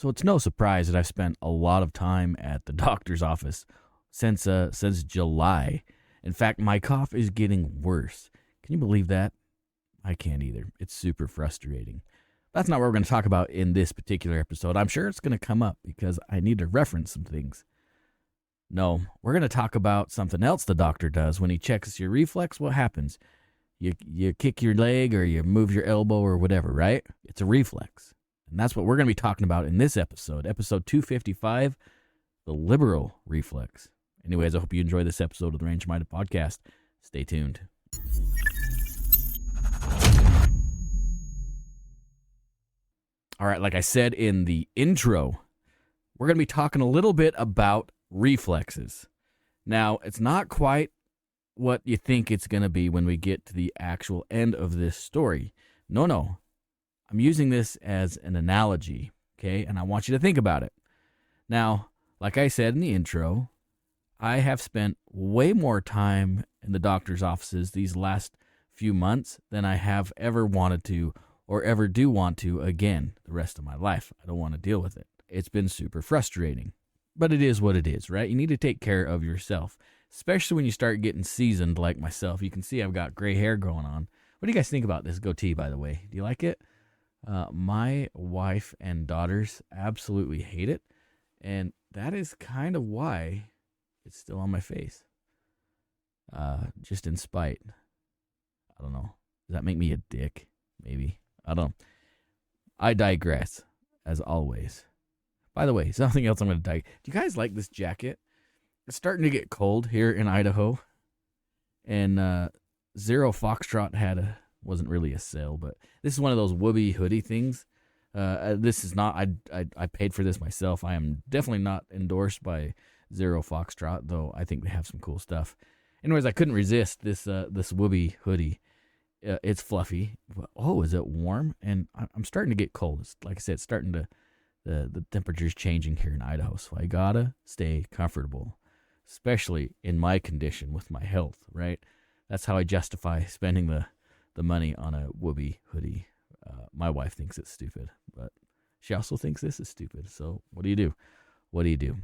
So it's no surprise that I've spent a lot of time at the doctor's office since July. In fact, my cough is getting worse. Can you believe that? I can't either. It's super frustrating. That's not what we're going to talk about in this particular episode. I'm sure it's going to come up because I need to reference some things. No, we're going to talk about something else the doctor does when he checks your reflex. What happens? You kick your leg or you move your elbow or whatever, right? It's a reflex. And that's what we're going to be talking about in this episode, episode 255, the Liberal Reflex. Anyways, I hope you enjoy this episode of the Range Minded Podcast. Stay tuned. All right, like I said in the intro, we're going to be talking a little bit about reflexes. Now, it's not quite what you think it's going to be when we get to the actual end of this story. No. I'm using this as an analogy, okay? And I want you to think about it. Now, like I said in the intro, I have spent way more time in the doctor's offices these last few months than I have ever wanted to or ever do want to again the rest of my life. I don't want to deal with it. It's been super frustrating, but it is what it is, right? You need to take care of yourself, especially when you start getting seasoned like myself. You can see I've got gray hair going on. What do you guys think about this goatee, by the way? Do you like it? My wife and daughters absolutely hate it, and that is kind of why it's still on my face. Just in spite. I don't know. Does that make me a dick? Maybe. I don't know. I digress, as always. By the way, something else I'm going to do you guys like this jacket? It's starting to get cold here in Idaho. And Zero Foxtrot wasn't really a sale, but this is one of those whoopee hoodie things. This is not, I paid for this myself. I am definitely not endorsed by Zero Foxtrot, though I think they have some cool stuff. Anyways, I couldn't resist this whoopee hoodie. It's fluffy. Oh, is it warm? And I'm starting to get cold. It's, like I said, it's starting to, the temperature's changing here in Idaho, so I gotta stay comfortable, especially in my condition with my health, right? That's how I justify spending the money on a whoopee hoodie. My wife thinks it's stupid, but she also thinks this is stupid. So what do you do? What do you do?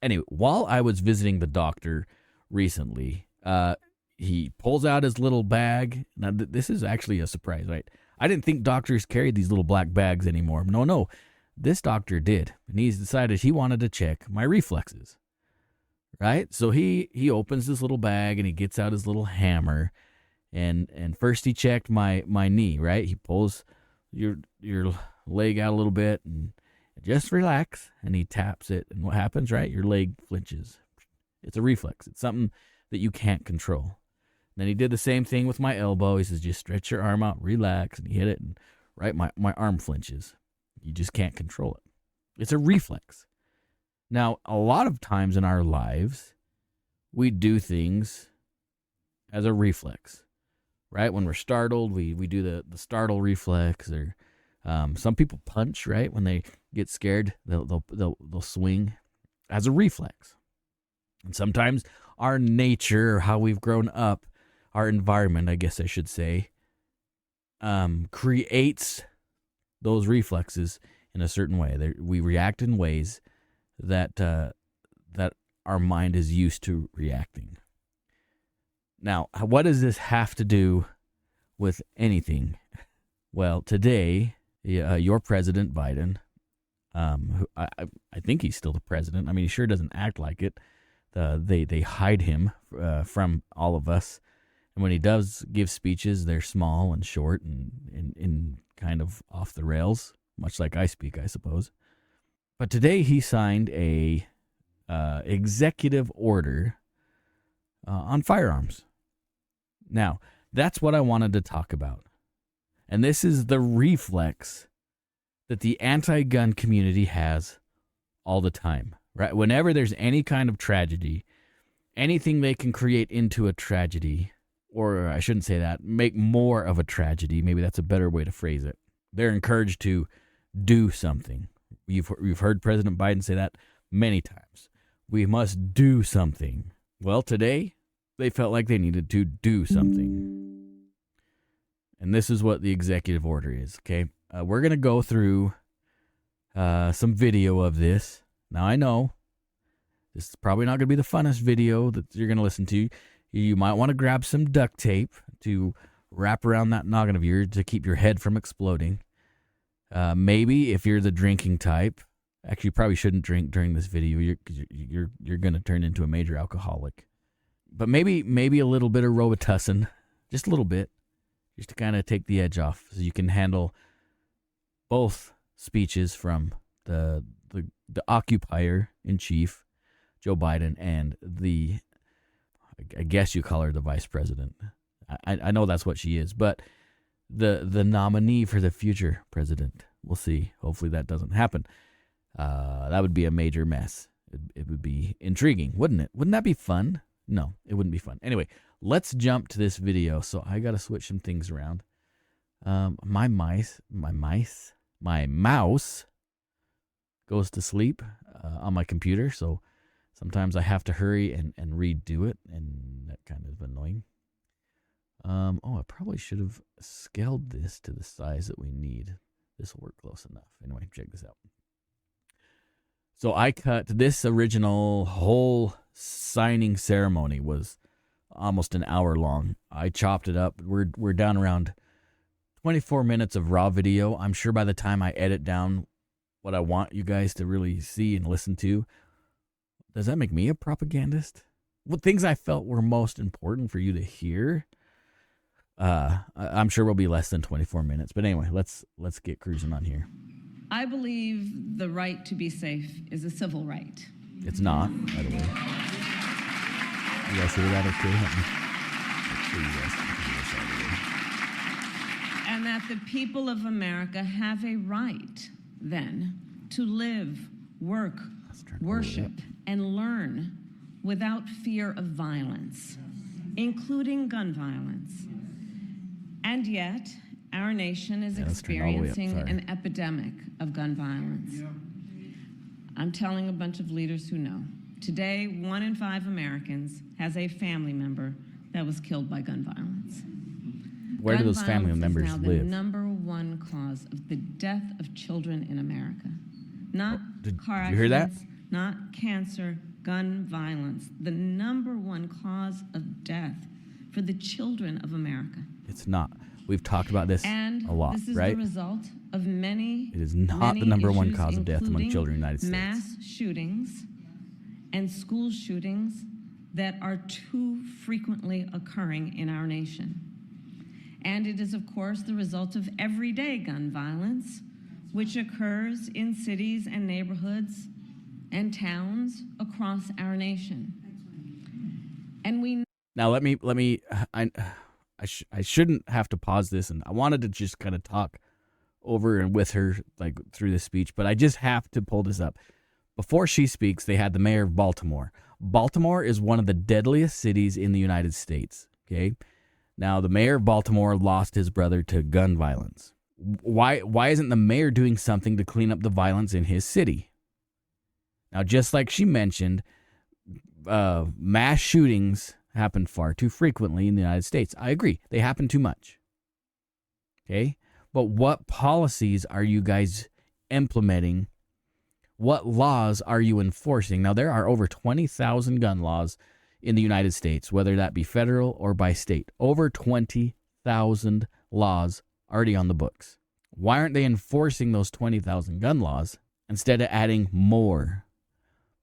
Anyway, while I was visiting the doctor recently, he pulls out his little bag. Now, this is actually a surprise, right? I didn't think doctors carried these little black bags anymore. No. This doctor did. And he's decided he wanted to check my reflexes, right? So he opens this little bag and he gets out his little hammer. And first he checked my knee, right? He pulls your leg out a little bit and just relax. And he taps it. And what happens, right? Your leg flinches. It's a reflex. It's something that you can't control. Then he did the same thing with my elbow. He says, just stretch your arm out, relax. And he hit it. And right, my arm flinches. You just can't control it. It's a reflex. Now, a lot of times in our lives, we do things as a reflex. Right? When we're startled, we do the startle reflex, or some people punch, right? When they get scared, they'll swing as a reflex. And sometimes our nature, or how we've grown up, our environment, I guess I should say, creates those reflexes in a certain way. We react in ways that our mind is used to reacting. Now, what does this have to do with anything? Well, today, your President Biden, who I think he's still the president. I mean, he sure doesn't act like it. They hide him from all of us. And when he does give speeches, they're small and short and kind of off the rails, much like I speak, I suppose. But today he signed a executive order on firearms. Now, that's what I wanted to talk about. And this is the reflex that the anti-gun community has all the time, right? Whenever there's any kind of tragedy, anything they can create into a tragedy, or I shouldn't say that, make more of a tragedy, maybe that's a better way to phrase it. They're encouraged to do something. You've heard President Biden say that many times. We must do something. Well, today, they felt like they needed to do something. And this is what the executive order is, okay? We're going to go through some video of this. Now, I know this is probably not going to be the funnest video that you're going to listen to. You might want to grab some duct tape to wrap around that noggin of yours to keep your head from exploding. Maybe if you're the drinking type, actually you probably shouldn't drink during this video. You're going to turn into a major alcoholic. But maybe a little bit of Robitussin, just a little bit, just to kind of take the edge off, so you can handle both speeches from the occupier in chief, Joe Biden, and I guess you call her the vice president. I know that's what she is, but the nominee for the future president. We'll see. Hopefully that doesn't happen. That would be a major mess. It would be intriguing, wouldn't it? Wouldn't that be fun? No, it wouldn't be fun. Anyway, let's jump to this video. So I got to switch some things around. My mouse goes to sleep on my computer, so sometimes I have to hurry and redo it, and that kind of annoying. I probably should have scaled this to the size that we need. This will work close enough. Anyway, check this out. So I cut this original whole signing ceremony was almost an hour long. I chopped it up. We're down around 24 minutes of raw video. I'm sure by the time I edit down what I want you guys to really see and listen to, does that make me a propagandist? What things I felt were most important for you to hear? I'm sure we'll be less than 24 minutes. But anyway, let's get cruising on here. I believe the right to be safe is a civil right. It's not, by the way. You guys hear that okay? Make sure you guys can hear this all the way. And that the people of America have a right, then, to live, work, worship, and learn without fear of violence, including gun violence. And yet, our nation is experiencing an epidemic of gun violence. Yeah. I'm telling a bunch of leaders who know. Today, 1 in 5 Americans has a family member that was killed by gun violence. Where do those family members live? live? The number one cause of the death of children in America. Not car accidents, you hear that? Not cancer, gun violence. The number one cause of death for the children of America. It's not. We've talked about this a lot, this is right? the result of many. It is not the number one cause of death among children in the United States. Mass shootings and school shootings that are too frequently occurring in our nation. And it is, of course, the result of everyday gun violence, which occurs in cities and neighborhoods and towns across our nation. And we now let me. I shouldn't have to pause this, and I wanted to just kind of talk over and with her like through the speech, but I just have to pull this up. Before she speaks, they had the mayor of Baltimore. Baltimore is one of the deadliest cities in the United States, okay? Now, the mayor of Baltimore lost his brother to gun violence. Why isn't the mayor doing something to clean up the violence in his city? Now, just like she mentioned, mass shootings happen far too frequently in the United States. I agree. They happen too much. Okay? But what policies are you guys implementing? What laws are you enforcing? Now, there are over 20,000 gun laws in the United States, whether that be federal or by state. Over 20,000 laws already on the books. Why aren't they enforcing those 20,000 gun laws instead of adding more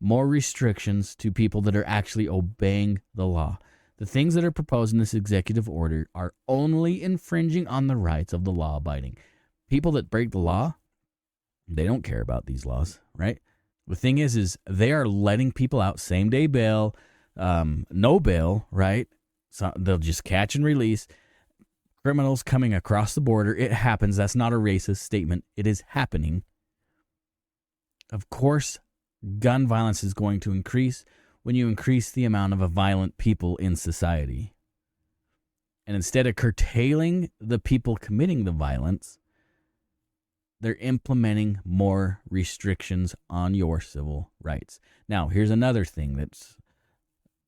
restrictions to people that are actually obeying the law? The things that are proposed in this executive order are only infringing on the rights of the law-abiding. People that break the law, they don't care about these laws, right? The thing is they are letting people out same-day bail, no bail, right? So they'll just catch and release criminals coming across the border. It happens. That's not a racist statement. It is happening. Of course, gun violence is going to increase when you increase the amount of violent people in society. And instead of curtailing the people committing the violence, they're implementing more restrictions on your civil rights. Now, here's another thing that's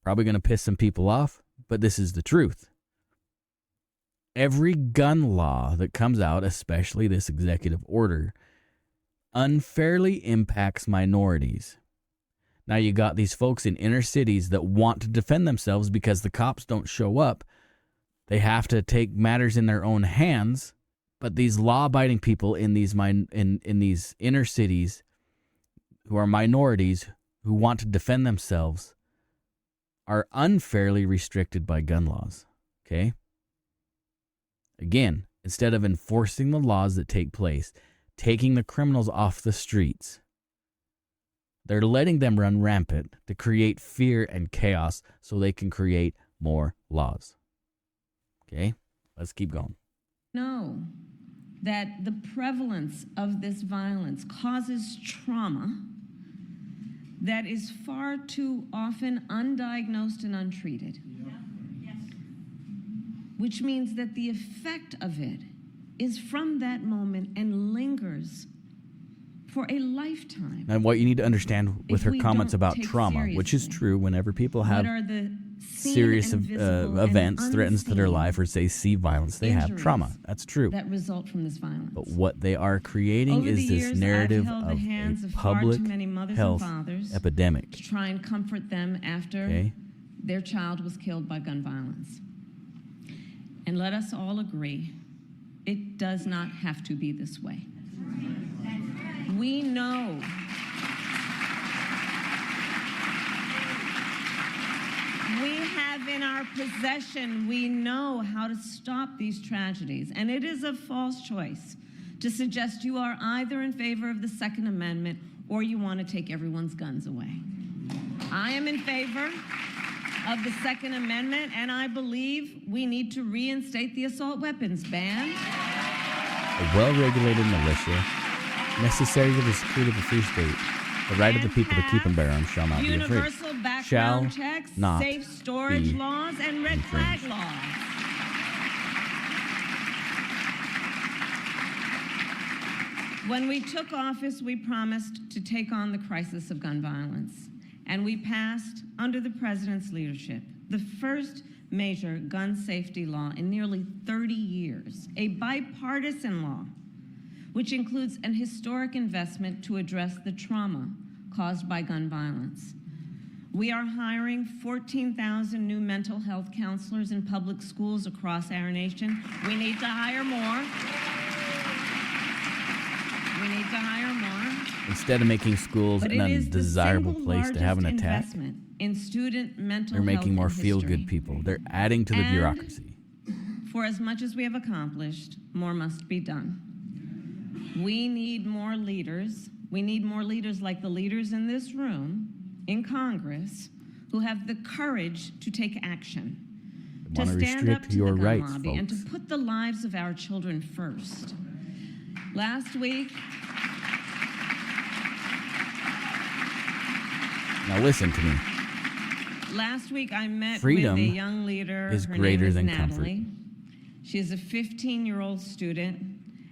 probably going to piss some people off, but this is the truth. Every gun law that comes out, especially this executive order, unfairly impacts minorities. Now you got these folks in inner cities that want to defend themselves because the cops don't show up. They have to take matters in their own hands. But these law-abiding people in these in these inner cities who are minorities who want to defend themselves are unfairly restricted by gun laws. Okay? Again, instead of enforcing the laws that take place, taking the criminals off the streets, they're letting them run rampant to create fear and chaos so they can create more laws. Okay? Let's keep going. Know that the prevalence of this violence causes trauma that is far too often undiagnosed and untreated. Yes. Which means that the effect of it is from that moment and lingers for a lifetime. And what you need to understand with her comments about trauma, which is true whenever people have serious events, threatens to their life, or say see violence, they have trauma. That's true. That result from this violence. But what they are creating is this narrative of a public health epidemic. To try and comfort them after their child was killed by gun violence. And let us all agree, it does not have to be this way. We know we have in our possession, we know how to stop these tragedies. And it is a false choice to suggest you are either in favor of the Second Amendment or you want to take everyone's guns away. I am in favor of the Second Amendment, and I believe we need to reinstate the assault weapons ban. A well-regulated militia, necessary to the security of a free state, the right of the people to keep and bear arms shall not be infringed. Universal background checks, safe storage laws, and red flag laws. When we took office, we promised to take on the crisis of gun violence. And we passed, under the president's leadership, the first major gun safety law in nearly 30 years, a bipartisan law, which includes an historic investment to address the trauma caused by gun violence. We are hiring 14,000 new mental health counselors in public schools across our nation. We need to hire more. We need to hire more. Instead of making schools an undesirable place to have an attack, in student mental they're making more feel-good people. They're adding to the bureaucracy. For as much as we have accomplished, more must be done. We need more leaders. We need more leaders like the leaders in this room, in Congress, who have the courage to take action, to stand up to the gun lobby, and to put the lives of our children first. Last week, now listen to me. Last week I met with a young leader. Is Her greater name is than Natalie. comfort. She is a 15-year-old student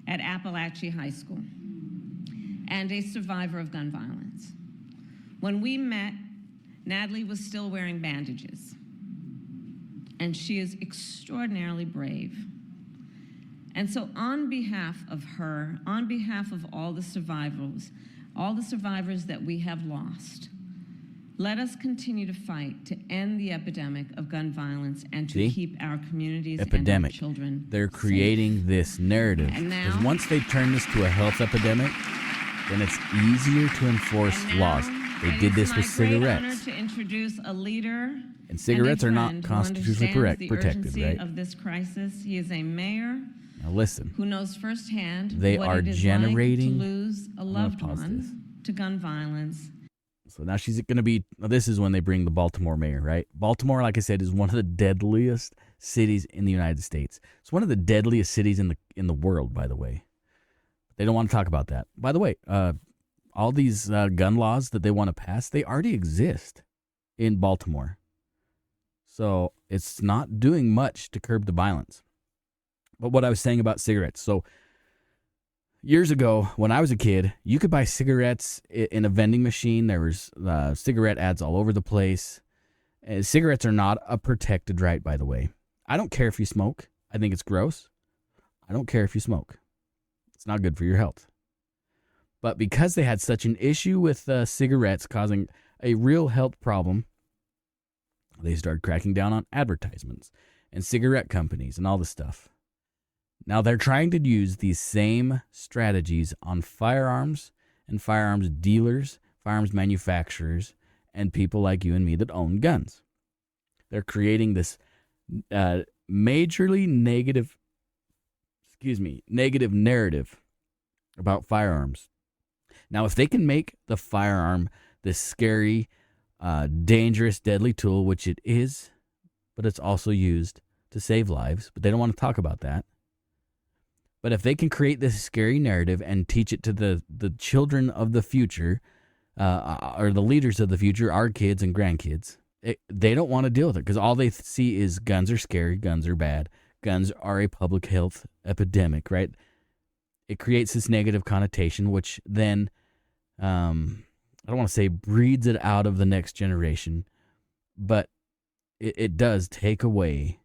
at Appalachia High School and a survivor of gun violence. When we met, Natalie was still wearing bandages, and she is extraordinarily brave. And so on behalf of her, on behalf of all the survivors that we have lost, let us continue to fight to end the epidemic of gun violence and to keep our communities and our children They're creating safe. This narrative. Because once they turn this to a health epidemic, then it's easier to enforce laws. They did this with cigarettes. To introduce a leader, and cigarettes are not constitutionally protected, right? Of this crisis. He is a mayor. Now listen. Who knows firsthand they what are it is generating like to lose a loved one to gun violence. So now she's going to be, this is when they bring the Baltimore mayor, right? Baltimore, like I said, is one of the deadliest cities in the United States. It's one of the deadliest cities in the world, by the way. They don't want to talk about that. By the way, all these gun laws that they want to pass, they already exist in Baltimore. So it's not doing much to curb the violence. But what I was saying about cigarettes, so years ago, when I was a kid, you could buy cigarettes in a vending machine. There was cigarette ads all over the place. Cigarettes are not a protected right, by the way. I don't care if you smoke. I think it's gross. I don't care if you smoke. It's not good for your health. But because they had such an issue with cigarettes causing a real health problem, they started cracking down on advertisements and cigarette companies and all this stuff. Now they're trying to use these same strategies on firearms and firearms dealers, firearms manufacturers, and people like you and me that own guns. They're creating this majorly negative narrative about firearms. Now, if they can make the firearm this scary, dangerous, deadly tool, which it is, but it's also used to save lives, but they don't want to talk about that. But if they can create this scary narrative and teach it to the children of the future, or the leaders of the future, our kids and grandkids, they don't want to deal with it because all they see is guns are scary, guns are bad, guns are a public health epidemic, right? It creates this negative connotation, which then, I don't want to say breeds it out of the next generation, but it does take away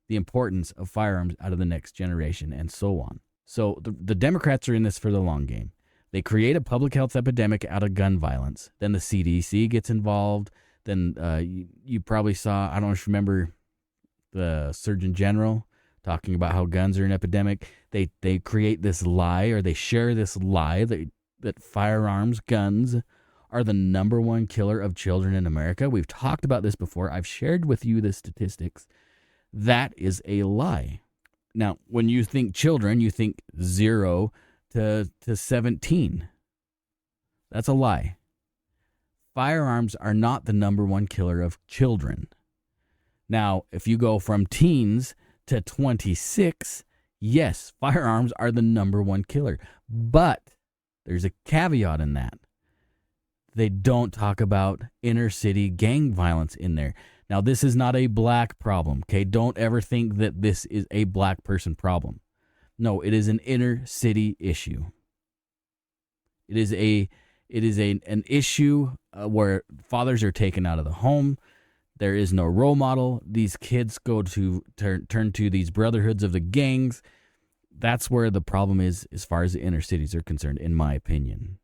the importance of firearms out of the next generation and so on. So the Democrats are in this for the long game. They create a public health epidemic out of gun violence. Then the CDC gets involved. Then you probably saw, I don't know if you remember the Surgeon General talking about how guns are an epidemic. They create this lie, or they share this lie that firearms, guns, are the number one killer of children in America. We've talked about this before. I've shared with you the statistics. That is a lie. Now, when you think children, you think 0 to 17. That's a lie. Firearms are not the number one killer of children. Now, if you go from teens to 26, yes, firearms are the number one killer. But there's a caveat in that. They don't talk about inner city gang violence in there. Now, this is not a black problem, okay? Don't ever think that this is a black person problem. No, it is an inner city issue. It is an issue where fathers are taken out of the home. There is no role model. These kids go to turn to these brotherhoods of the gangs. That's where the problem is as far as the inner cities are concerned, in my opinion.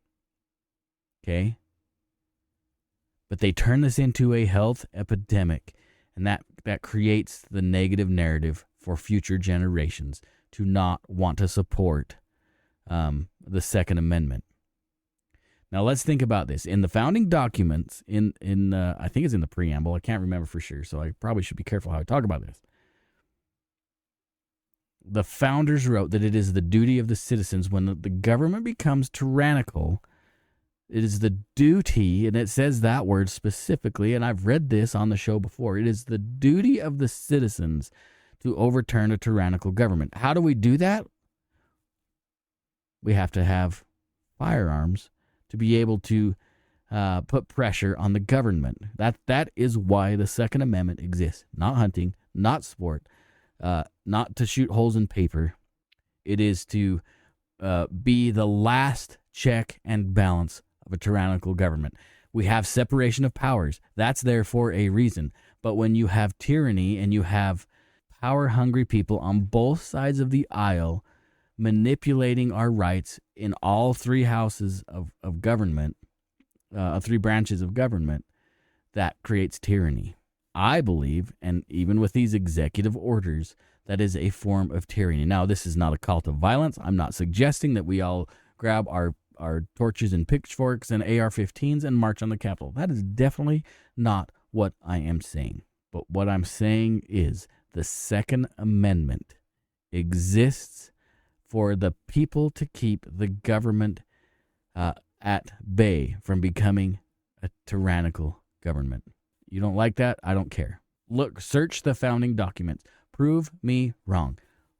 Okay? But they turn this into a health epidemic, and that creates the negative narrative for future generations to not want to support the Second Amendment. Now let's think about this. In the founding documents, in I think it's in the preamble, I can't remember for sure, so I probably should be careful how I talk about this. The founders wrote that it is the duty of the citizens when the government becomes tyrannical. It is the duty, and it says that word specifically, and I've read this on the show before. It is the duty of the citizens to overturn a tyrannical government. How do we do that? We have to have firearms to be able to put pressure on the government. That is why the Second Amendment exists. Not hunting, not sport, not to shoot holes in paper. It is to be the last check and balance of a tyrannical government. We have separation of powers. That's there for a reason. But when you have tyranny and you have power-hungry people on both sides of the aisle manipulating our rights in all three houses of government, three branches of government, that creates tyranny. I believe, and even with these executive orders, that is a form of tyranny. Now, this is not a call to violence. I'm not suggesting that we all grab our torches and pitchforks and AR-15s and march on the Capitol. That is definitely not what I am saying. But what I'm saying is the Second Amendment exists for the people to keep the government at bay from becoming a tyrannical government. You don't like that? I don't care. Look, search the founding documents. Prove me wrong.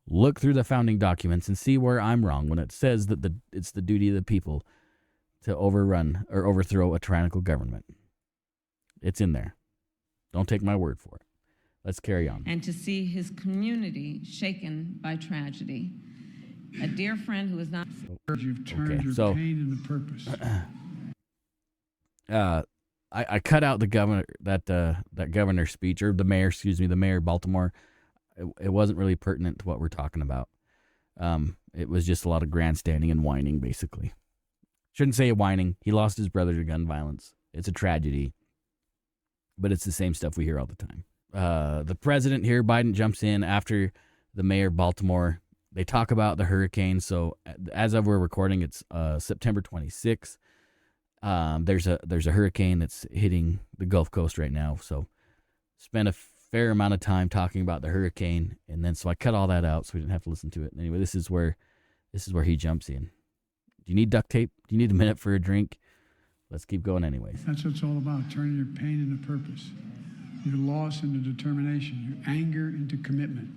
Look through the founding documents and see where I'm wrong when it says that it's the duty of the people to overrun or overthrow a tyrannical government. It's in there. Don't take my word for it. Let's carry on. And to see his community shaken by tragedy. A dear friend who is not... You've turned your pain into purpose. I cut out the governor that governor's speech, or the mayor of Baltimore. It wasn't really pertinent to what we're talking about. It was just a lot of grandstanding and whining, basically. Shouldn't say whining. He lost his brother to gun violence. It's a tragedy. But it's the same stuff we hear all the time. The president here, Biden, jumps in after the mayor of Baltimore. They talk about the hurricane. So as of we're recording, it's September 26th. There's a hurricane that's hitting the Gulf Coast right now. So spent a fair amount of time talking about the hurricane, and then so I cut all that out so we didn't have to listen to it. Anyway, this is where he jumps in. Do you need duct tape? Do you need a minute for a drink? Let's keep going anyways. That's what it's all about, turning your pain into purpose, your loss into determination, your anger into commitment,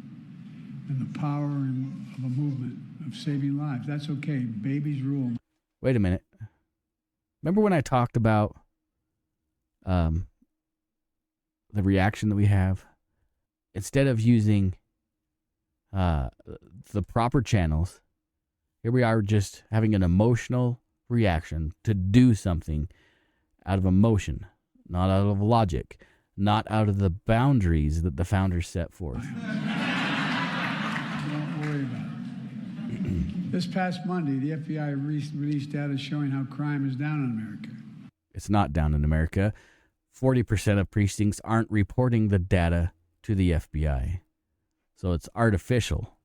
and the power of a movement of saving lives. That's okay. Babies rule. Wait a minute. Remember when I talked about the reaction that we have? Instead of using the proper channels, here we are just having an emotional reaction to do something out of emotion, not out of logic, not out of the boundaries that the founders set forth. Don't worry about it. This past Monday, the FBI released data showing how crime is down in America. It's not down in America. 40% of precincts aren't reporting the data to the FBI. So it's artificial.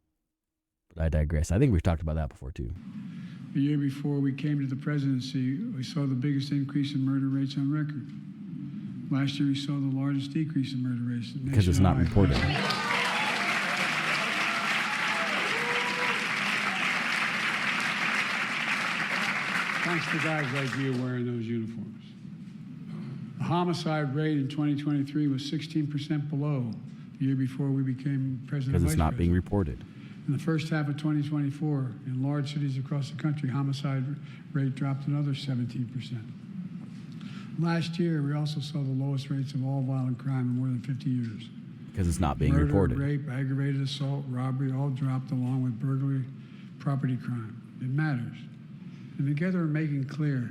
But I digress. I think we've talked about that before, too. The year before we came to the presidency, we saw the biggest increase in murder rates on record. Last year, we saw the largest decrease in murder rates. Because it's not reported. Thanks to guys like you wearing those uniforms. The homicide rate in 2023 was 16% below the year before we became president. Because it's not being reported. In the first half of 2024, in large cities across the country, homicide rate dropped another 17%. Last year, we also saw the lowest rates of all violent crime in more than 50 years. Because it's not being Murder, reported. Rape, aggravated assault, robbery, all dropped along with burglary, property crime. It matters. And together we're making clear,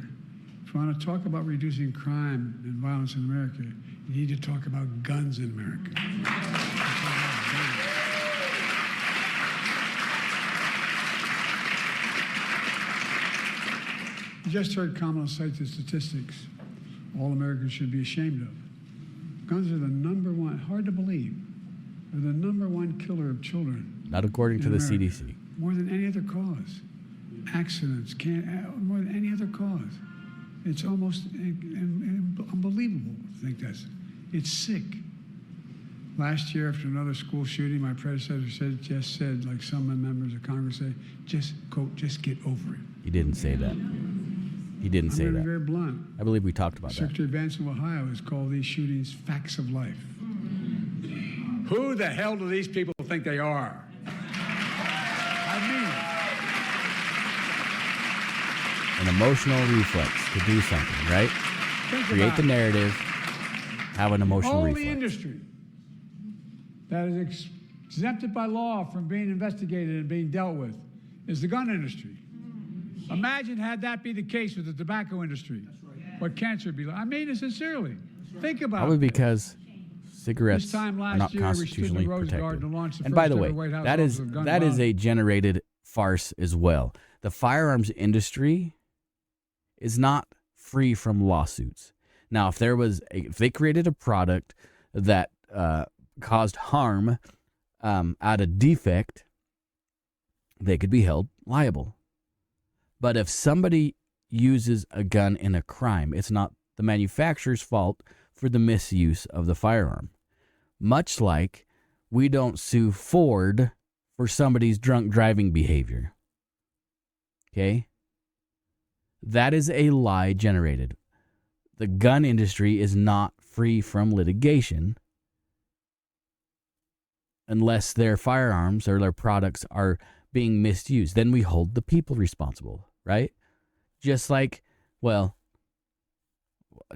if you want to talk about reducing crime and violence in America, you need to talk about guns in America. You just heard Kamala cite the statistics all Americans should be ashamed of. Guns are the number one, hard to believe, they're the number one killer of children. Not according to the CDC. More than any other cause. Accidents, more than any other cause. It's almost unbelievable to think it's sick. Last year, after another school shooting, my predecessor said, like some members of Congress say, quote, just get over it. He didn't say that. He didn't say that. I'm going to be very blunt. I believe we talked about that. Secretary Vance of Ohio has called these shootings facts of life. Who the hell do these people think they are? I mean it. An emotional reflex to do something, right? Create the narrative, have an emotional reflex. The industry that is exempted by law from being investigated and being dealt with is the gun industry. Imagine had that be the case with the tobacco industry. What cancer would be like. I mean it sincerely. Think about it. Probably because cigarettes are not constitutionally protected. And by the way, that is a generated farce as well. The firearms industry is not free from lawsuits. Now, if they created a product that caused harm out of defect, they could be held liable. But if somebody uses a gun in a crime, it's not the manufacturer's fault for the misuse of the firearm. Much like we don't sue Ford for somebody's drunk driving behavior. Okay? That is a lie generated. The gun industry is not free from litigation unless their firearms or their products are being misused. Then we hold the people responsible, right? Just like, well,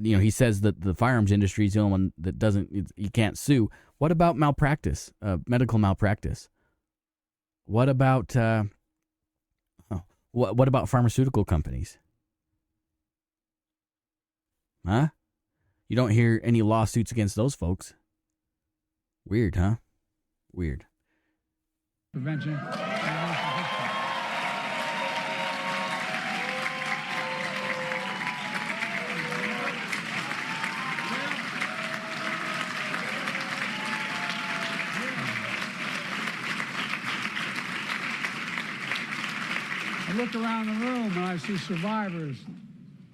he says that the firearms industry is the only one that you can't sue. What about malpractice, medical malpractice? What about what about pharmaceutical companies? Huh? You don't hear any lawsuits against those folks. Weird, huh? Weird. Prevention. I look around the room and I see survivors,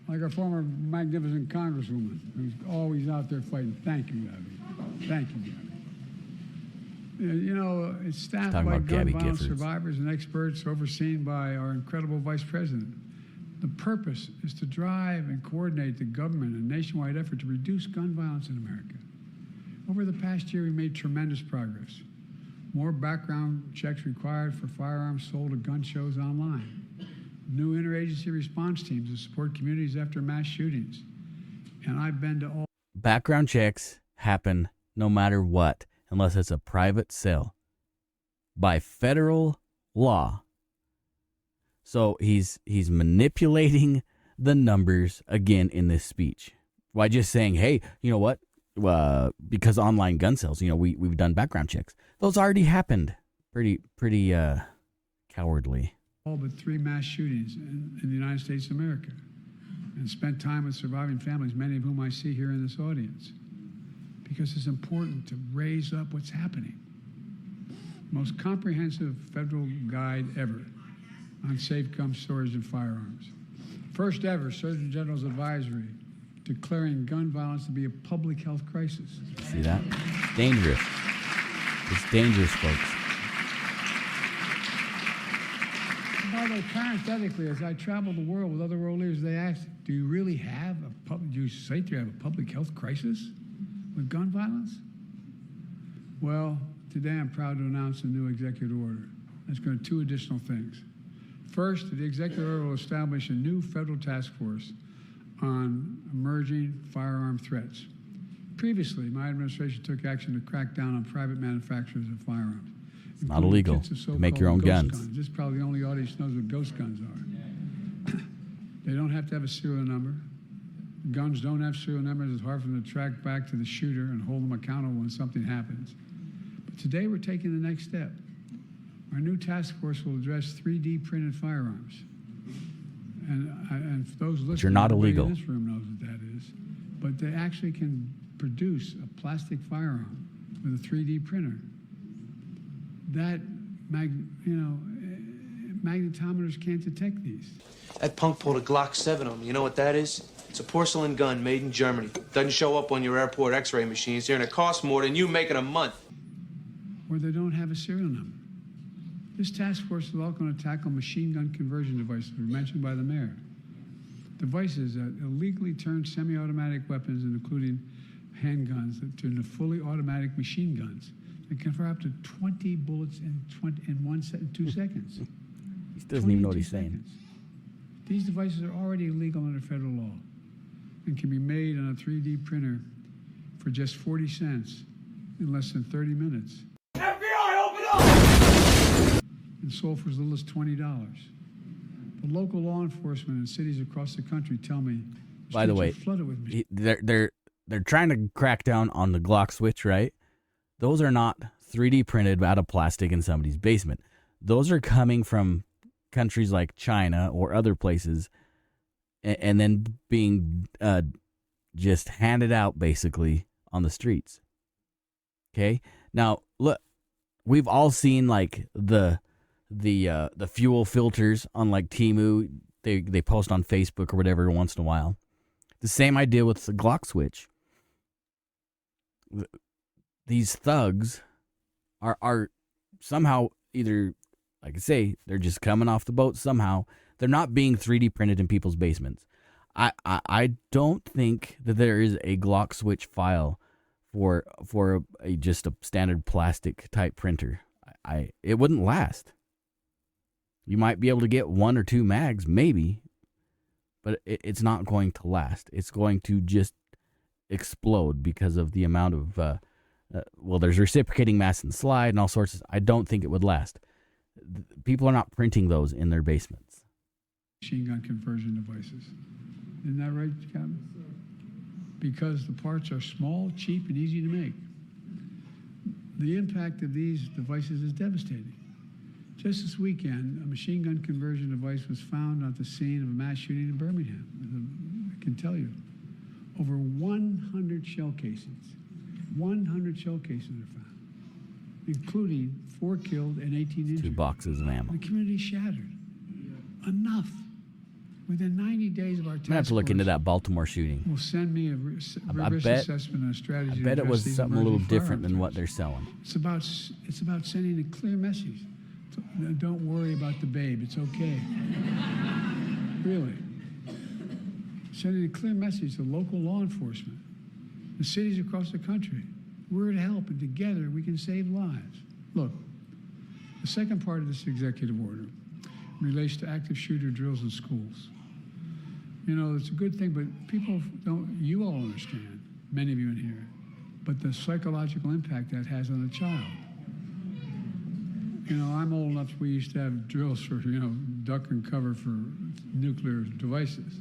like our former magnificent Congresswoman, who's always out there fighting. Thank you, Gabby. Thank you, Gabby. You know, it's staffed by gun violence survivors and experts overseen by our incredible Vice President. The purpose is to drive and coordinate the government in a nationwide effort to reduce gun violence in America. Over the past year, we made tremendous progress. More background checks required for firearms sold at gun shows online. New interagency response teams to support communities after mass shootings. And I've been to all... Background checks happen no matter what, unless it's a private sale by federal law. So he's manipulating the numbers again in this speech by just saying, hey, you know what? Because online gun sales, you know, we've done background checks. Those already happened. Pretty cowardly. All but 3 mass shootings in the United States of America, and spent time with surviving families, many of whom I see here in this audience, because it's important to raise up what's happening. Most comprehensive federal guide ever on safe gun storage and firearms. First ever Surgeon General's advisory declaring gun violence to be a public health crisis. See that? Dangerous. It's dangerous, folks. By the way, parenthetically, as I travel the world with other world leaders, they ask, do you really have do you say you have a public health crisis with gun violence? Well, today I'm proud to announce a new executive order that's going to do 2 additional things. First, the executive order will establish a new federal task force on emerging firearm threats. Previously, my administration took action to crack down on private manufacturers of firearms. It's not illegal to make your own guns. This is probably the only audience knows what ghost guns are. They don't have to have a serial number. Guns don't have serial numbers. It's hard for them to track back to the shooter and hold them accountable when something happens. But today we're taking the next step. Our new task force will address 3D printed firearms. And for those listening, you're not illegal. In this room knows what that is. But they actually can produce a plastic firearm with a 3D printer. That, magnetometers can't detect these. That punk pulled a Glock 7 on me. You know what that is? It's a porcelain gun made in Germany. Doesn't show up on your airport x-ray machines here, and it costs more than you make in a month. Where they don't have a serial number. This task force is also going to tackle machine gun conversion devices mentioned by the mayor. Devices that illegally turn semi-automatic weapons, including handguns, into fully automatic machine guns. They can fire up to 20 bullets in 2 seconds. He doesn't even know what he's saying. These devices are already illegal under federal law and can be made on a 3D printer for just 40 cents in less than 30 minutes. FBI, open up! And sold for as little as $20. But local law enforcement in cities across the country tell me, by the way, flooded with they're trying to crack down on the Glock switch, right? Those are not 3D printed out of plastic in somebody's basement. Those are coming from countries like China or other places, and then being just handed out basically on the streets. Okay, now look, we've all seen like the fuel filters on like Temu. They post on Facebook or whatever once in a while. The same idea with the Glock switch. These thugs are somehow either, like I say, they're just coming off the boat somehow. They're not being 3D printed in people's basements. I don't think that there is a Glock switch file for just a standard plastic type printer. It wouldn't last. You might be able to get 1 or 2 mags, maybe, but it's not going to last. It's going to just explode because of the amount of there's reciprocating mass and slide and all sorts of. I don't think it would last. People are not printing those in their basements. Machine gun conversion devices. Isn't that right, Captain? Because the parts are small, cheap, and easy to make. The impact of these devices is devastating. Just this weekend, a machine gun conversion device was found at the scene of a mass shooting in Birmingham. I can tell you, over 100 shell casings. 100 shell casings are found, including 4 killed and 18 injured. 2 boxes of ammo. The community shattered. enough. Within 90 days of our I'm gonna have to look into that Baltimore shooting. Will send me a risk assessment and a strategy. I bet to it was address these something a little emerging different than what firearms they're selling. It's about sending a clear message. Don't worry about the babe. It's okay. Really. Sending a clear message to local law enforcement, the cities across the country. We're to help, and together we can save lives. Look, the second part of this executive order relates to active shooter drills in schools. You know, it's a good thing, but people don't, you all understand, many of you in here, but the psychological impact that has on a child. You know, I'm old enough, we used to have drills for, duck and cover for nuclear devices.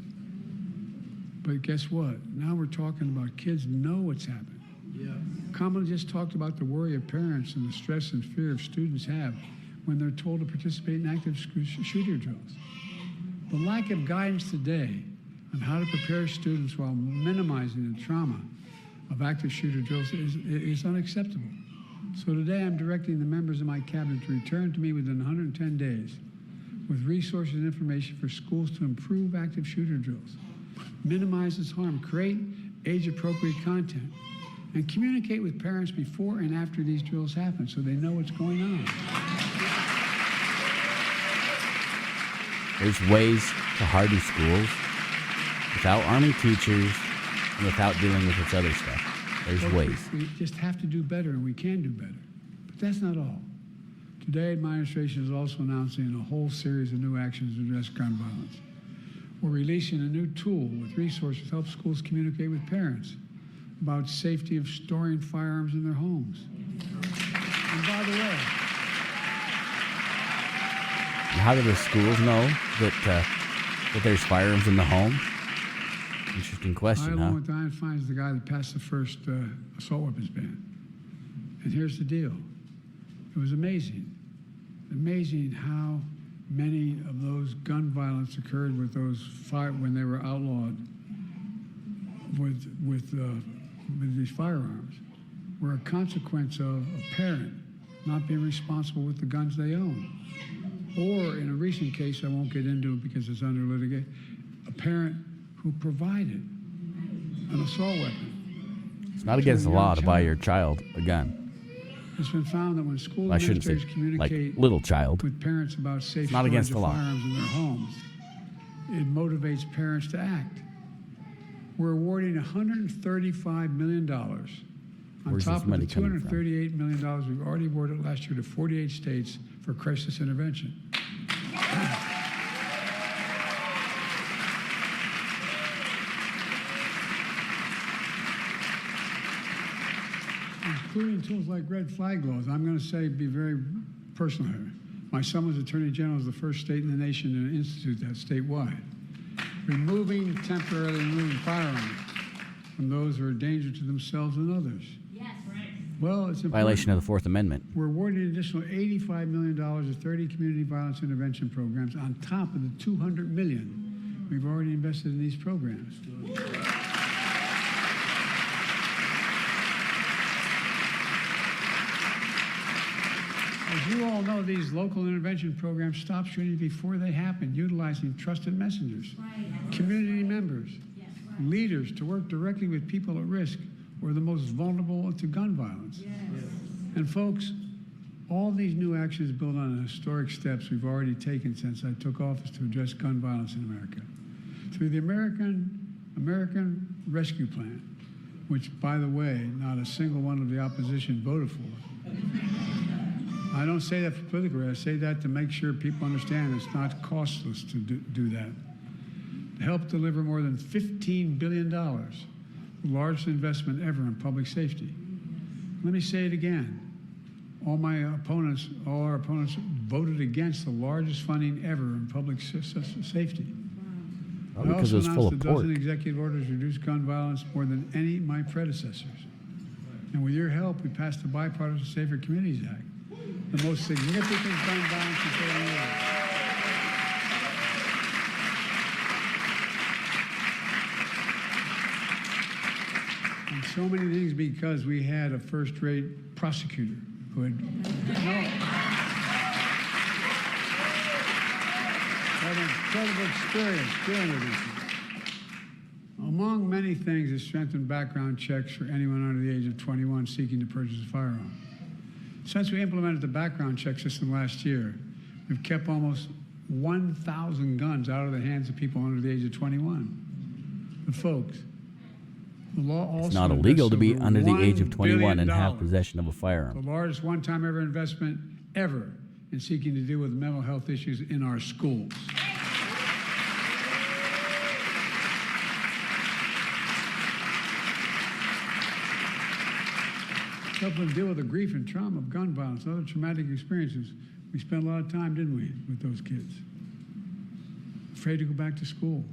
But guess what? Now we're talking about kids know what's happening. Yeah. Kamala just talked about the worry of parents and the stress and fear of students have when they're told to participate in active shooter drills. The lack of guidance today on how to prepare students while minimizing the trauma of active shooter drills is unacceptable. So today I'm directing the members of my cabinet to return to me within 110 days with resources and information for schools to improve active shooter drills, minimize its harm, create age-appropriate content, and communicate with parents before and after these drills happen so they know what's going on. There's ways to harden schools without arming teachers and without dealing with its other stuff. There's ways. We just have to do better, and we can do better. But that's not all. Today, administration is also announcing a whole series of new actions to address gun violence. We're releasing a new tool with resources to help schools communicate with parents about safety of storing firearms in their homes. And by the way, how do the schools know that there's firearms in the home? Interesting question, along with Diane Fine's the guy that passed the first assault weapons ban. And here's the deal. It was amazing. Amazing how many of those gun violence occurred with those when they were outlawed with these firearms were a consequence of a parent not being responsible with the guns they own. Or in a recent case, I won't get into it because it's under litigation, a parent who provided an assault weapon. It's not against the law to buy your child a gun. It's been found that when school I shouldn't say administrators communicate like little child. with parents about safe It's not storage against of the law. firearms in their homes, it motivates parents to act. We're awarding $135 million on Where's top this of money the coming from? $238 million we've already awarded last year to 48 states for crisis intervention. Including tools like red flag laws. I'm going to say, be very personal here. My son was Attorney General, is the first state in the nation to institute that statewide. Temporarily removing firearms from those who are a danger to themselves and others. Yes, right. Well, it's important. Violation of the Fourth Amendment. We're awarding an additional $85 million to 30 community violence intervention programs on top of the $200 million we've already invested in these programs. As you all know, these local intervention programs stop shootings before they happen, utilizing trusted messengers, community members, leaders to work directly with people at risk or the most vulnerable to gun violence. And folks, all these new actions build on the historic steps we've already taken since I took office to address gun violence in America. Through the American Rescue Plan, which, by the way, not a single one of the opposition voted for. I don't say that for political, I say that to make sure people understand it's not costless to do that. To help deliver more than $15 billion, the largest investment ever in public safety. Let me say it again. All our opponents voted against the largest funding ever in public safety. Probably because it was full of a pork. dozen executive orders to reduce gun violence more than any of my predecessors. And with your help, we passed the Bipartisan Safer Communities Act, the most significant gun violence in 30 years. And so many things because we had a first-rate prosecutor who had... No. had an incredible experience doing it. Among many things, it strengthened background checks for anyone under the age of 21 seeking to purchase a firearm. Since we implemented the background check system last year, we've kept almost 1,000 guns out of the hands of people under the age of 21. But folks, the law also It's not illegal to be invests under the over age of 21 $1 and have billion, possession of a the firearm. largest one-time ever investment ever in seeking to deal with mental health issues in our schools. Help them deal with the grief and trauma of gun violence and other traumatic experiences. We spent a lot of time, didn't we, with those kids? Afraid to go back to school.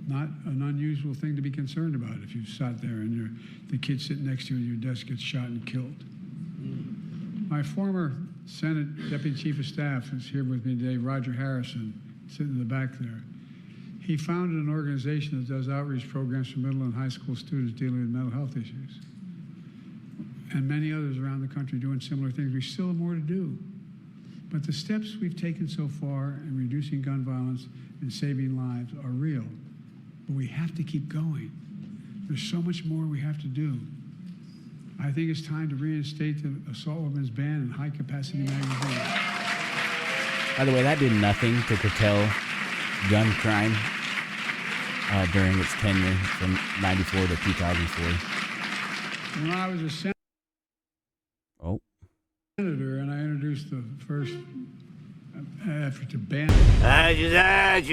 Not an unusual thing to be concerned about if you sat there and the kid sitting next to you at your desk gets shot and killed. My former Senate Deputy Chief of Staff is here with me today, Roger Harrison, sitting in the back there. He founded an organization that does outreach programs for middle and high school students dealing with mental health issues. And many others around the country doing similar things. We still have more to do. But the steps we've taken so far in reducing gun violence and saving lives are real. But we have to keep going. There's so much more we have to do. I think it's time to reinstate the assault weapons ban in high-capacity magazines. By the way, that did nothing to curtail gun crime during its tenure from 94 to 2004. When I was a senator, and I introduced the first effort to ban it.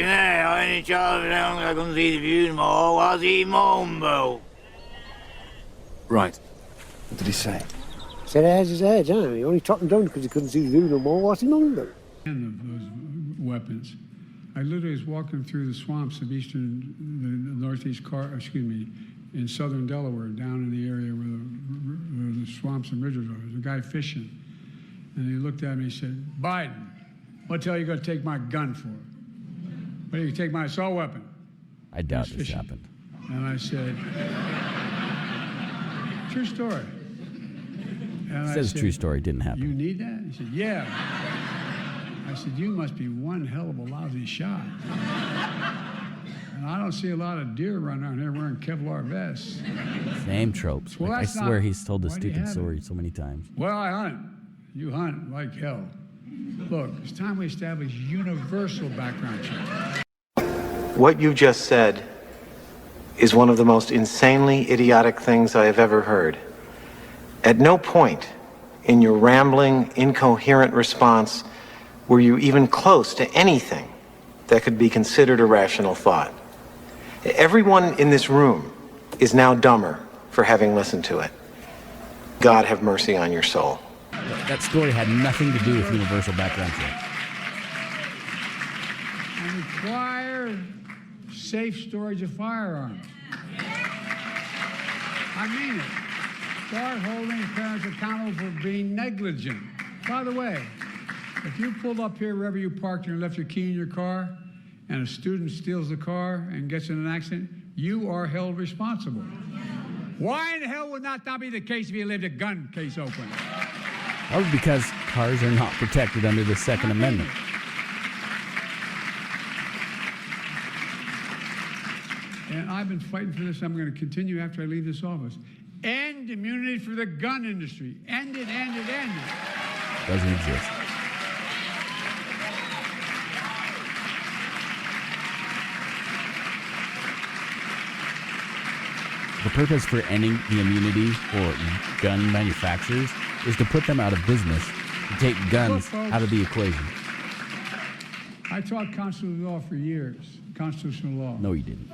Right. What did he say? Said edge is edge, huh? He only took him down because he couldn't see the view no more. What's he on about? Of those weapons. I literally was walking through the swamps of the northeast, in southern Delaware, down in the area where the swamps and ridges are. There's a guy fishing, and he looked at me and said, "Biden, what the hell are you going to take my gun for? What, are you take my assault weapon?" I doubt this happened. And I said, "True story." And It says true story, didn't happen. "You need that?" He said, "Yeah." I said, "You must be one hell of a lousy shot." And I don't see a lot of deer running around here wearing Kevlar vests. Same tropes. Well, I that's swear not- he's told this why do you stupid have story it? so many times. Well, I hunt. You hunt like hell. Look, it's time we establish universal background checks. What you just said is one of the most insanely idiotic things I have ever heard. At no point in your rambling, incoherent response were you even close to anything that could be considered a rational thought. Everyone in this room is now dumber for having listened to it. God have mercy on your soul. That story had nothing to do with universal background check. And require safe storage of firearms. I mean it. Start holding parents accountable for being negligent. By the way, if you pulled up here wherever you parked and left your key in your car, and a student steals the car and gets in an accident, you are held responsible. Why in the hell would that not be the case if you left a gun case open? Probably because cars are not protected under the Second Amendment. And I've been fighting for this. I'm going to continue after I leave this office. End immunity for the gun industry. End it, end it, end it. Doesn't exist. The purpose for ending the immunity for gun manufacturers is to put them out of business, to take guns out of the equation. I taught constitutional law for years. Constitutional law. No, you didn't.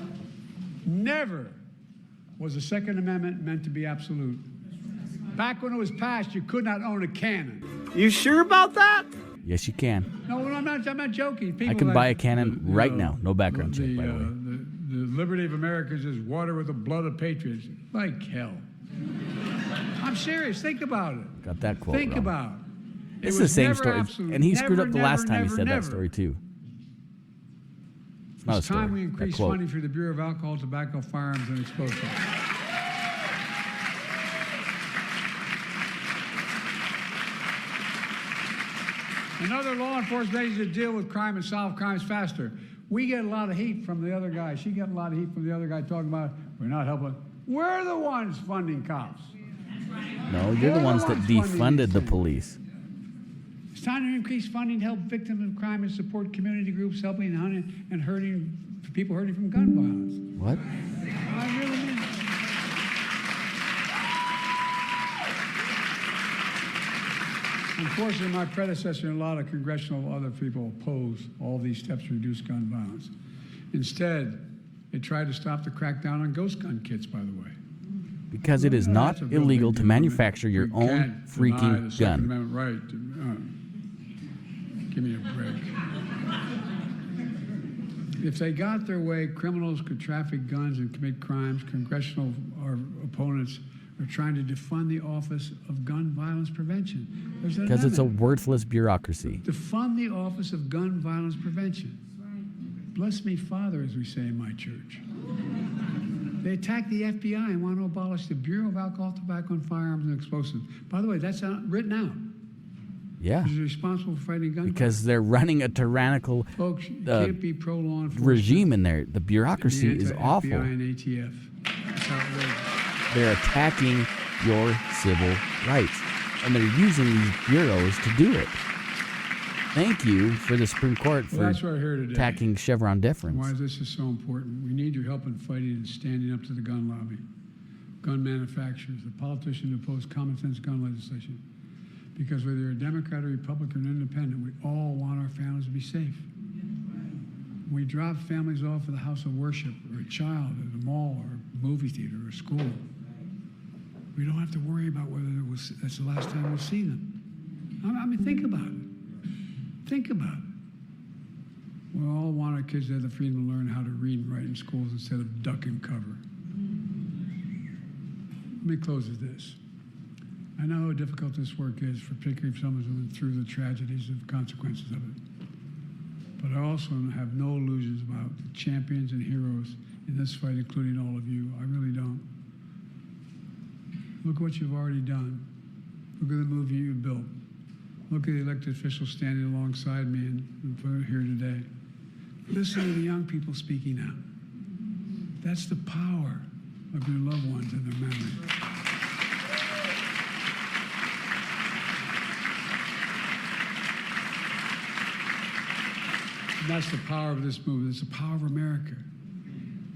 Never was the Second Amendment meant to be absolute. Back when it was passed, you could not own a cannon. You sure about that? Yes, you can. No, I'm not joking. People I can like, buy a cannon you right know, now. No background check, by the way. The liberty of Americans is water with the blood of patriots. Like hell. I'm serious. Think about it. Got that quote Think wrong. about it. It's It the was same never story. absolute. And he screwed Never, up the last never, time he never, said never. that story, too. It's not It's a story. time we That increase quote. funding for the Bureau of Alcohol, Tobacco, Firearms, and Explosives. Another law enforcement agency to deal with crime and solve crimes faster. We get a lot of heat from the other guy. She get a lot of heat from the other guy talking about we're not helping. We're the ones funding cops. No, you're the ones that defunded the police. It's time to increase funding to help victims of crime and support community groups helping and hurting people hurting from gun violence. What? I really mean it. Unfortunately, my predecessor and a lot of congressional other people opposed all these steps to reduce gun violence. Instead, they tried to stop the crackdown on ghost gun kits, by the way. Because it is not illegal to manufacture your own freaking the Second gun. Amendment right. Give me a break. If they got their way, criminals could traffic guns and commit crimes. Congressional opponents are trying to defund the Office of Gun Violence Prevention. Because it's a worthless bureaucracy. Defund the Office of Gun Violence Prevention. Bless me, Father, as we say in my church. They attack the FBI and want to abolish the Bureau of Alcohol, Tobacco, and Firearms and Explosives. By the way, that's written out. Yeah. Who's responsible for fighting gun Because they're running a tyrannical Folks, you can't be pro-law enforcement. regime in there. The bureaucracy is awful. FBI and ATF. That's outrageous. They're attacking your civil rights. And they're using these bureaus to do it. Thank you for the Supreme Court for Well, that's what I heard today. attacking Chevron deference. Why this is so important. We need your help in fighting and standing up to the gun lobby, gun manufacturers, the politicians who oppose common sense gun legislation. Because whether you're a Democrat or Republican or independent, we all want our families to be safe. We drop families off at the house of worship or a child at a mall or a movie theater or a school. We don't have to worry about whether that's the last time we'll see them. I mean, think about it. Think about it. We all want our kids to have the freedom to learn how to read and write in schools instead of duck and cover. Let me close with this. I know how difficult this work is, particularly if someone's been through the tragedies of consequences of it. But I also have no illusions about the champions and heroes in this fight, including all of you. I really don't. Look what you've already done. Look at the movie you built. Look at the elected officials standing alongside me and here today. Listen to the young people speaking out. That's the power of your loved ones and their memory. And that's the power of this movement. It's the power of America.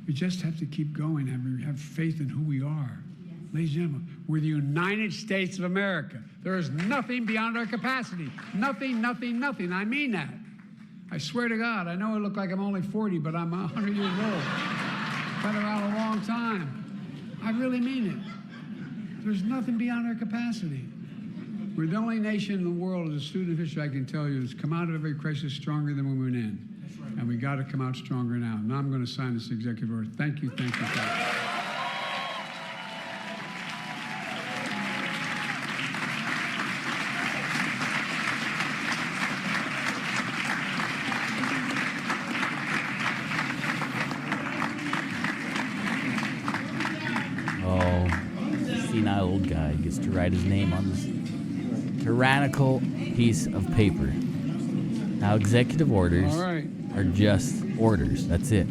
We just have to keep going and have faith in who we are. Ladies and gentlemen, we're the United States of America. There is nothing beyond our capacity. Nothing, nothing, nothing. I mean that. I swear to God, I know I look like I'm only 40, but I'm 100 years old. Been around a long time. I really mean it. There's nothing beyond our capacity. We're the only nation in the world, as a student of history, I can tell you, that's come out of every crisis stronger than when we went in. Right. And we got to come out stronger now. Now I'm going to sign this executive order. Thank you, thank you, thank you. Old guy gets to write his name on this tyrannical piece of paper. Now, executive orders are just orders. That's it.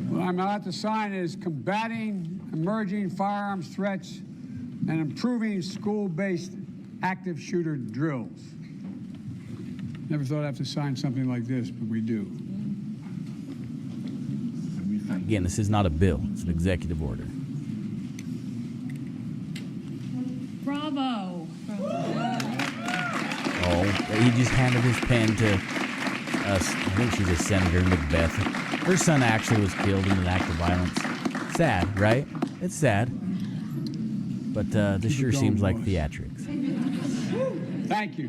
What I'm about to sign is combating emerging firearms threats and improving school-based active shooter drills. Never thought I'd have to sign something like this, but we do. Again, this is not a bill. It's an executive order. Bravo. Oh, he just handed his pen to I think she's a Senator Macbeth. Her son actually was killed in an act of violence. Sad, right? It's sad. But this sure seems like theatrics. Thank you.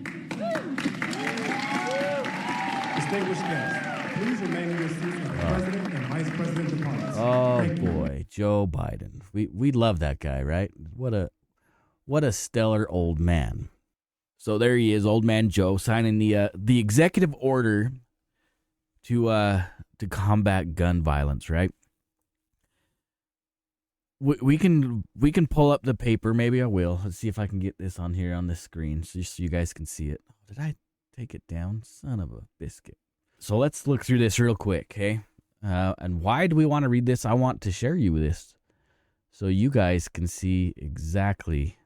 Distinguished guests, please remain in your seats for the President and Vice President departments. Oh boy, Joe Biden. We love that guy, right? What a stellar old man. So there he is, old man Joe, signing the executive order to combat gun violence, right? we can pull up the paper. Maybe I will. Let's see if I can get this on here on this screen, just so you guys can see it. Did I take it down? Son of a biscuit. So let's look through this real quick, okay? And why do we want to read this? I want to share you with this so you guys can see exactly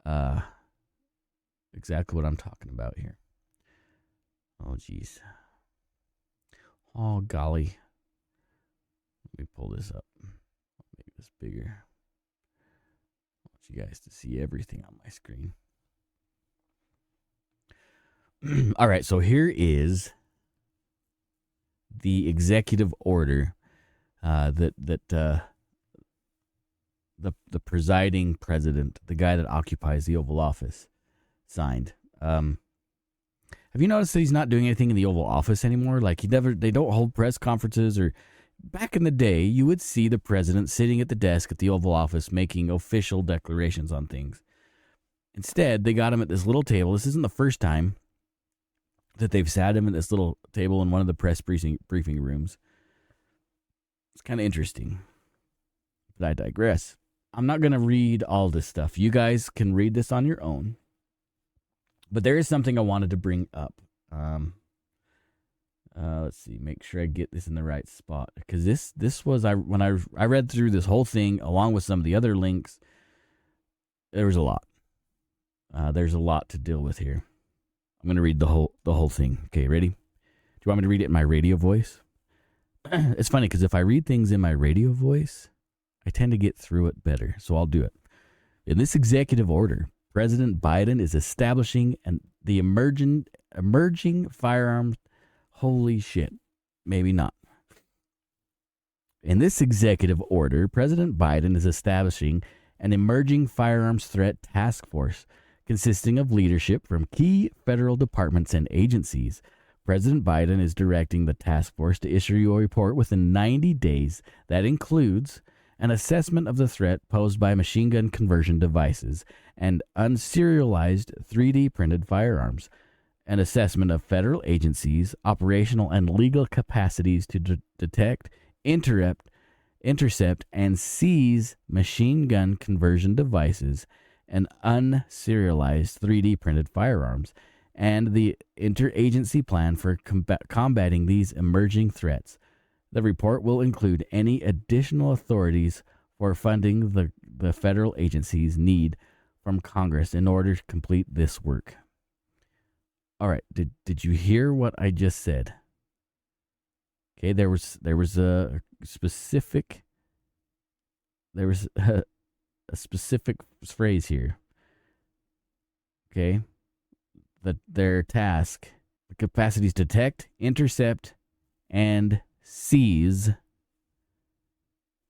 what I'm talking about here. Oh, geez. Oh, golly. Let me pull this up. I'll make this bigger. I want you guys to see everything on my screen. All right, so here is the executive order that the presiding president, the guy that occupies the Oval Office, signed. Have you noticed that he's not doing anything in the Oval Office anymore? Like they don't hold press conferences. Or back in the day, you would see the president sitting at the desk at the Oval Office making official declarations on things. Instead, they got him at this little table. This isn't the first time that they've sat him at this little table in one of the press briefing rooms. It's kind of interesting. But I digress. I'm not going to read all this stuff. You guys can read this on your own. But there is something I wanted to bring up. Let's see, make sure I get this in the right spot. Because this was, when I read through this whole thing, along with some of the other links, there was a lot. There's a lot to deal with here. I'm going to read the whole thing. Okay, ready? Do you want me to read it in my radio voice? It's funny because if I read things in my radio voice, I tend to get through it better. So I'll do it. In this executive order, President Biden is establishing the emerging firearms. Holy shit. Maybe not. In this executive order, President Biden is establishing an emerging firearms threat task force consisting of leadership from key federal departments and agencies. President Biden is directing the task force to issue a report within 90 days that includes an assessment of the threat posed by machine gun conversion devices and unserialized 3D printed firearms, an assessment of federal agencies' operational and legal capacities to detect, intercept, and seize machine gun conversion devices and unserialized 3D printed firearms, and the interagency plan for combating these emerging threats. The report will include any additional authorities for funding the federal agencies need from Congress in order to complete this work. All right, did you hear what I just said? Okay, there was a specific phrase here. Okay, that their task, the capacities to detect, intercept, and seize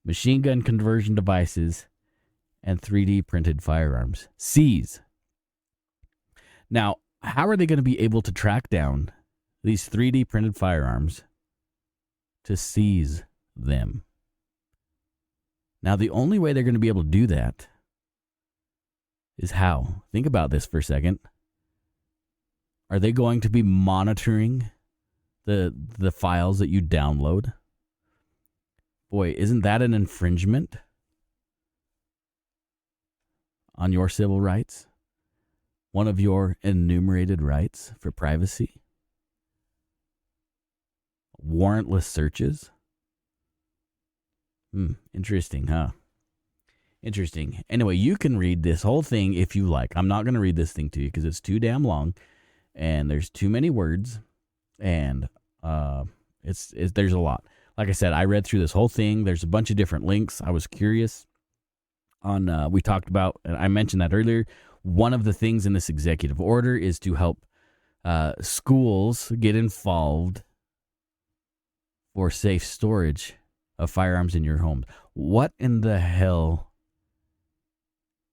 machine gun conversion devices and 3D printed firearms. Seize. Now, how are they going to be able to track down these 3D printed firearms to seize them? Now, the only way they're going to be able to do that is how? Think about this for a second. Are they going to be monitoring the files that you download? Boy, isn't that an infringement on your civil rights? One of your enumerated rights for privacy? Warrantless searches? Interesting, huh? Interesting. Anyway, you can read this whole thing if you like. I'm not going to read this thing to you because it's too damn long and there's too many words, and there's a lot. Like I said, I read through this whole thing. There's a bunch of different links. I was curious on, we talked about, and I mentioned that earlier, one of the things in this executive order is to help schools get involved for safe storage of firearms in your home. What in the hell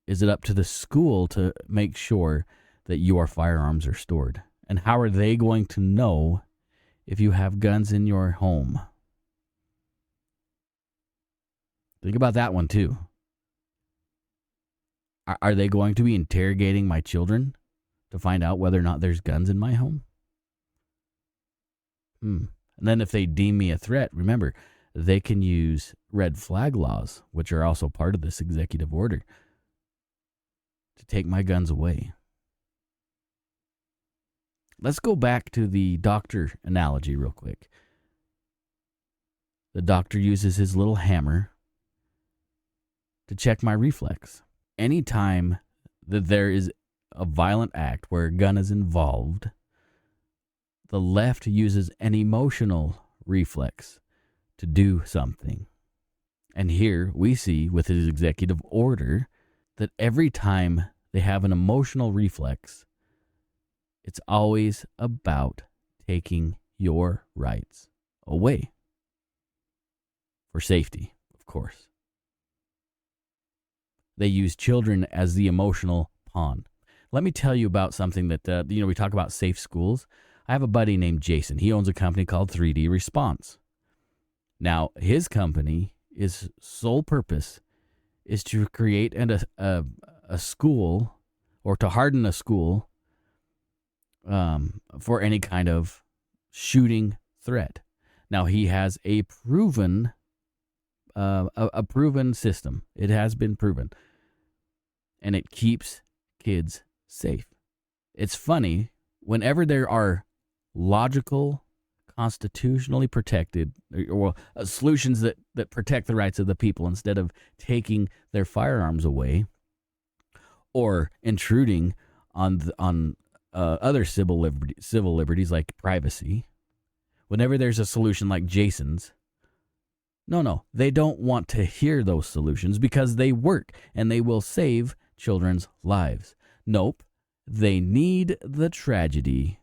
is it up to the school to make sure that your firearms are stored? And how are they going to know if you have guns in your home? Think about that one too. Are they going to be interrogating my children to find out whether or not there's guns in my home? And then if they deem me a threat, remember, they can use red flag laws, which are also part of this executive order, to take my guns away. Let's go back to the doctor analogy real quick. The doctor uses his little hammer to check my reflex. Anytime that there is a violent act where a gun is involved, the left uses an emotional reflex to do something. And here we see with his executive order that every time they have an emotional reflex, it's always about taking your rights away. For safety, of course. They use children as the emotional pawn. Let me tell you about something that, we talk about safe schools. I have a buddy named Jason. He owns a company called 3D Response. Now, his company, his sole purpose is to create a school, or to harden a school for any kind of shooting threat. Now, he has a proven system. It has been proven, and it keeps kids safe. It's funny, whenever there are logical, constitutionally protected, or solutions that protect the rights of the people instead of taking their firearms away or intruding on other civil liberties like privacy, whenever there's a solution like Jason's, no, they don't want to hear those solutions because they work and they will save children's lives. Nope, they need the tragedy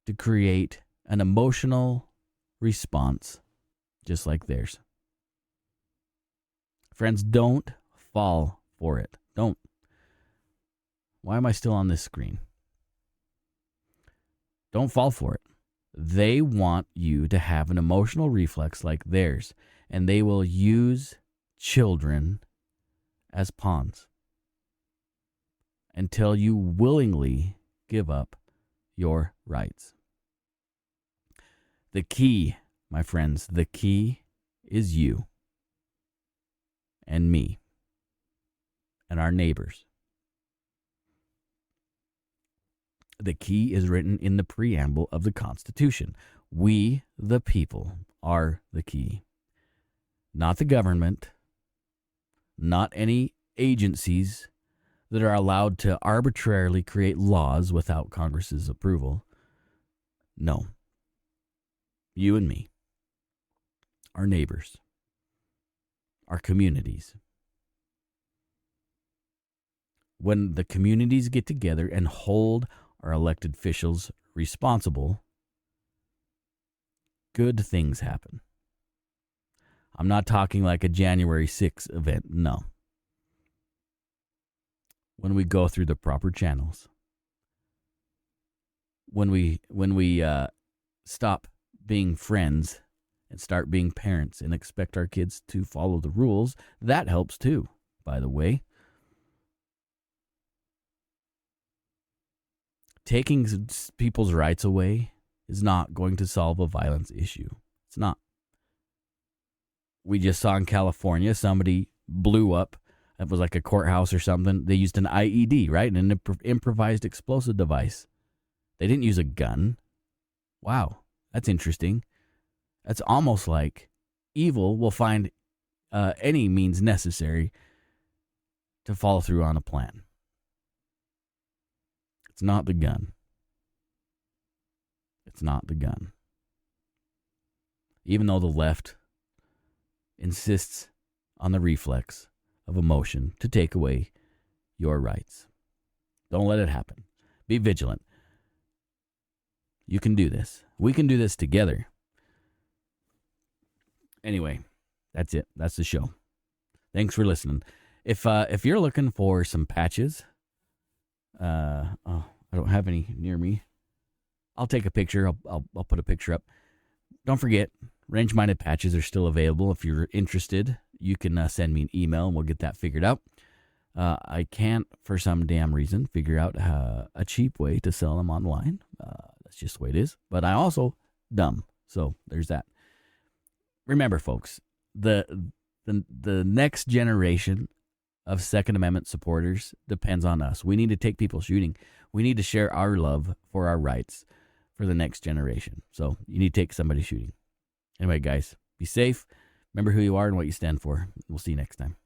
to create an emotional response just like theirs. Friends, don't fall for it. Don't. Why am I still on this screen? Don't fall for it. They want you to have an emotional reflex like theirs, and they will use children as pawns until you willingly give up your rights. The key, my friends, the key is you and me and our neighbors. The key is written in the preamble of the Constitution. We, the people, are the key. Not the government, not any agencies that are allowed to arbitrarily create laws without Congress's approval. No. You and me, our neighbors, our communities. When the communities get together and hold our elected officials responsible, good things happen. I'm not talking like a January 6th event, no. When we go through the proper channels, when we stop being friends and start being parents and expect our kids to follow the rules, that helps too, by the way. Taking people's rights away is not going to solve a violence issue. It's not. We just saw in California, somebody blew up. It was like a courthouse or something. They used an IED, right? An improvised explosive device. They didn't use a gun. Wow, that's interesting. That's almost like evil will find any means necessary to follow through on a plan. It's not the gun. It's not the gun. Even though the left insists on the reflex of emotion to take away your rights. Don't let it happen. Be vigilant. You can do this. We can do this together. Anyway, that's it. That's the show. Thanks for listening. If you're looking for some patches, I don't have any near me. I'll take a picture. I'll put a picture up. Don't forget, range-minded patches are still available. If you're interested, you can send me an email and we'll get that figured out. I can't, for some damn reason, figure out a cheap way to sell them online. That's just the way it is. But I also dumb. So there's that. remember, folks, the next generation of Second Amendment supporters depends on us. We need to take people shooting. We need to share our love for our rights for the next generation. So you need to take somebody shooting. Anyway, guys, be safe. Remember who you are and what you stand for. We'll see you next time.